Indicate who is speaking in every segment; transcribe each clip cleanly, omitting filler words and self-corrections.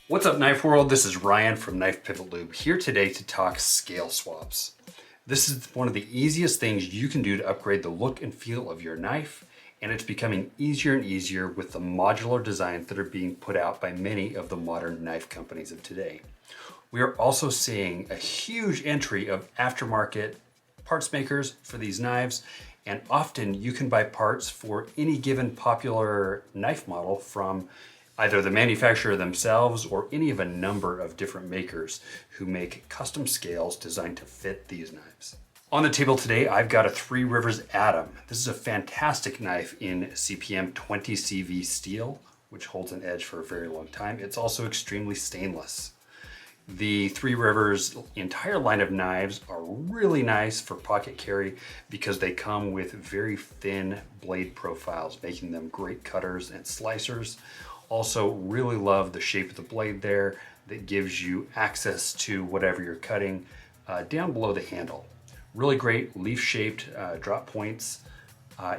Speaker 1: What's up, Knife World? This is Ryan from Knife Pivot Lube, here today to talk scale swaps. This is one of the easiest things you can do to upgrade the look and feel of your knife, and it's becoming easier and easier with the modular designs that are being put out by many of the modern knife companies of today. We are also seeing a huge entry of aftermarket parts makers for these knives, and often you can buy parts for any given popular knife model from either the manufacturer themselves or any of a number of different makers who make custom scales designed to fit these knives. On the table today, I've got a Three Rivers Atom. This is a fantastic knife in CPM 20 CV steel, which holds an edge for a very long time. It's also extremely stainless. The Three Rivers entire line of knives are really nice for pocket carry because they come with very thin blade profiles, making them great cutters and slicers. Also really love the shape of the blade there that gives you access to whatever you're cutting down below the handle. Really great leaf-shaped drop points.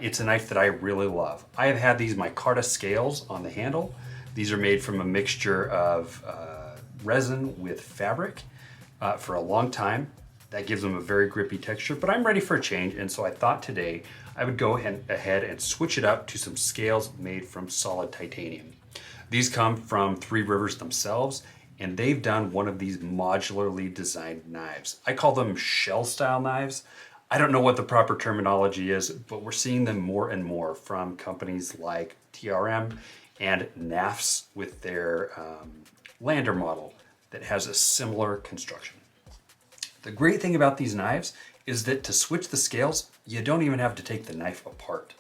Speaker 1: It's a knife that I really love. I have had these micarta scales on the handle. These are made from a mixture of resin with fabric for a long time. That gives them a very grippy texture, but I'm ready for a change, and so I thought today I would go ahead and switch it up to some scales made from solid titanium. These come from Three Rivers themselves, and they've done one of these modularly designed knives. I call them shell style knives. I don't know what the proper terminology is, but we're seeing them more and more from companies like TRM and NAFS with their Lander model that has a similar construction. The great thing about these knives is that to switch the scales, you don't even have to take the knife apart.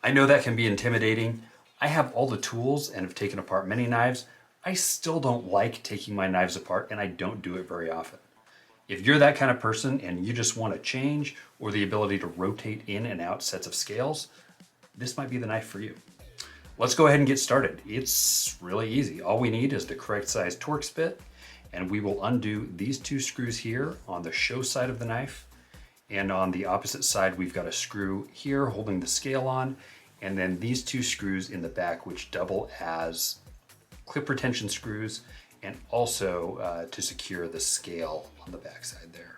Speaker 1: I know that can be intimidating. I have all the tools and have taken apart many knives. I still don't like taking my knives apart, and I don't do it very often. If you're that kind of person and you just want to change or the ability to rotate in and out sets of scales, this might be the knife for you. Let's go ahead and get started. It's really easy. All we need is the correct size Torx bit, and we will undo these two screws here on the show side of the knife. And on the opposite side, we've got a screw here holding the scale on, and then these two screws in the back, which double as clip retention screws, and also to secure the scale on the back side there.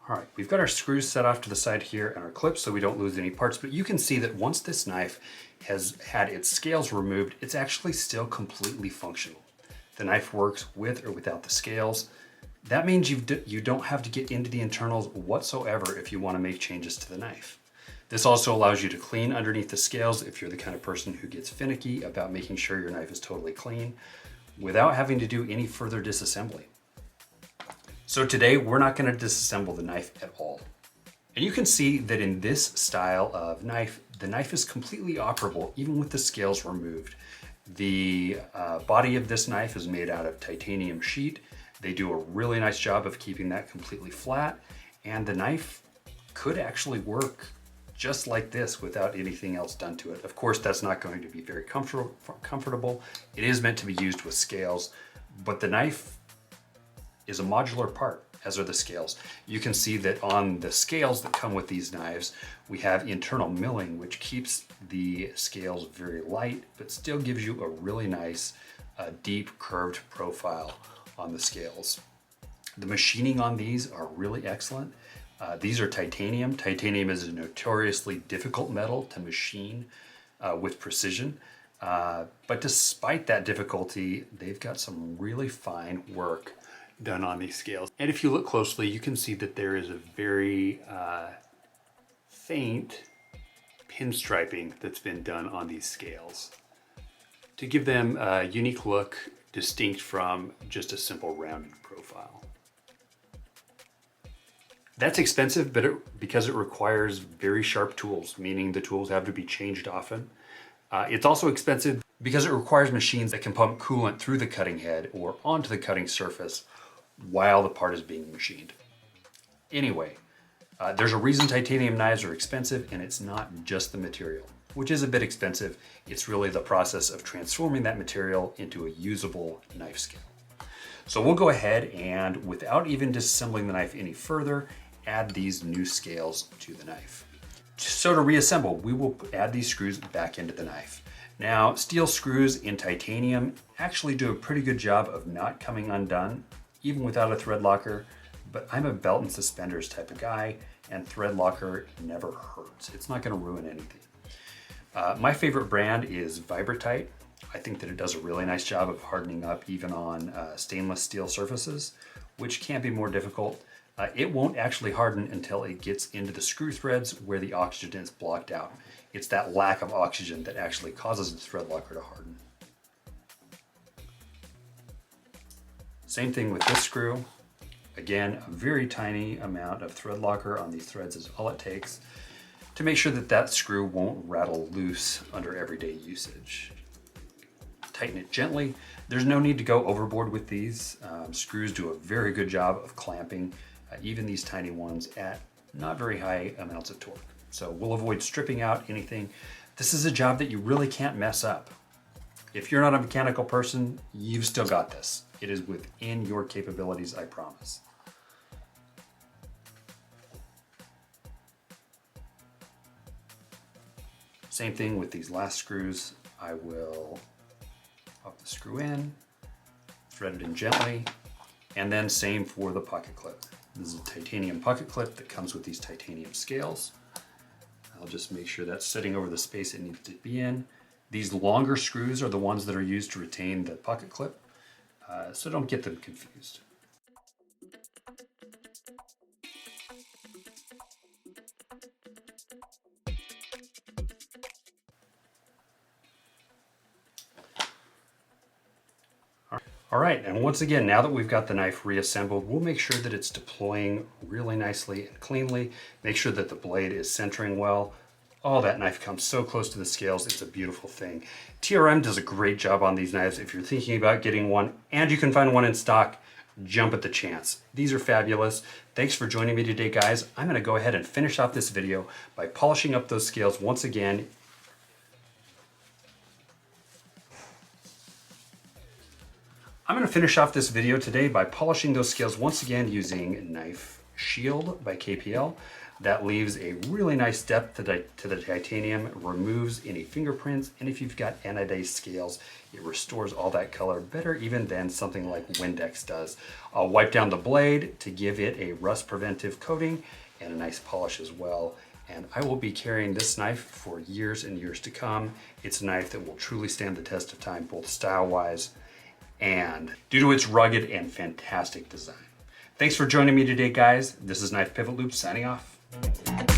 Speaker 1: All right, we've got our screws set off to the side here and our clips so we don't lose any parts, but you can see that once this knife has had its scales removed, it's actually still completely functional. The knife works with or without the scales. That means you don't have to get into the internals whatsoever if you want to make changes to the knife. This also allows you to clean underneath the scales if you're the kind of person who gets finicky about making sure your knife is totally clean without having to do any further disassembly. So today we're not going to disassemble the knife at all. And you can see that in this style of knife, the knife is completely operable even with the scales removed. The body of this knife is made out of titanium sheet. They do a really nice job of keeping that completely flat, and the knife could actually work just like this without anything else done to it. Of course, that's not going to be very comfortable. It is meant to be used with scales, but the knife is a modular part, as are the scales. You can see that on the scales that come with these knives, we have internal milling, which keeps the scales very light, but still gives you a really nice, deep curved profile on the scales. The machining on these are really excellent. These are titanium. Titanium is a notoriously difficult metal to machine with precision. But despite that difficulty, they've got some really fine work done on these scales. And if you look closely, you can see that there is a very faint pinstriping that's been done on these scales to give them a unique look distinct from just a simple rounded profile. That's expensive, but because it requires very sharp tools, meaning the tools have to be changed often. It's also expensive because it requires machines that can pump coolant through the cutting head or onto the cutting surface while the part is being machined. Anyway, there's a reason titanium knives are expensive, and it's not just the material. which is a bit expensive. It's really the process of transforming that material into a usable knife scale. So we'll go ahead and, without even disassembling the knife any further, add these new scales to the knife. So to reassemble, we will add these screws back into the knife. Now, steel screws in titanium actually do a pretty good job of not coming undone, even without a thread locker, but I'm a belt and suspenders type of guy, and thread locker never hurts. It's not gonna ruin anything. My favorite brand is Vibratite. I think that it does a really nice job of hardening up even on stainless steel surfaces, which can be more difficult. It won't actually harden until it gets into the screw threads where the oxygen is blocked out. It's that lack of oxygen that actually causes the thread locker to harden. Same thing with this screw. Again, a very tiny amount of thread locker on these threads is all it takes to make sure that that screw won't rattle loose under everyday usage. Tighten it gently. There's no need to go overboard with these. Screws do a very good job of clamping even these tiny ones at not very high amounts of torque. So we'll avoid stripping out anything. This is a job that you really can't mess up. If you're not a mechanical person, you've still got this. It is within your capabilities, I promise. Same thing with these last screws. I will pop the screw in, thread it in gently, and then same for the pocket clip. This is a titanium pocket clip that comes with these titanium scales. I'll just make sure that's sitting over the space it needs to be in. These longer screws are the ones that are used to retain the pocket clip, so don't get them confused. All right, and once again, now that we've got the knife reassembled, we'll make sure that it's deploying really nicely and cleanly. Make sure that the blade is centering well. Oh, that knife comes so close to the scales, it's a beautiful thing. TRM does a great job on these knives. If you're thinking about getting one, and you can find one in stock, jump at the chance. These are fabulous. Thanks for joining me today, guys. I'm gonna go ahead and finish off this video by polishing up those scales once again. I'm going to finish off this video today by polishing those scales once again using Knife Shield by KPL. That leaves a really nice depth to the titanium, removes any fingerprints, and if you've got anodized scales, it restores all that color better even than something like Windex does. I'll wipe down the blade to give it a rust preventive coating and a nice polish as well. And I will be carrying this knife for years and years to come. It's a knife that will truly stand the test of time, both style-wise and due to its rugged and fantastic design. Thanks for joining me today, guys. This is Knife Pivot Loop signing off.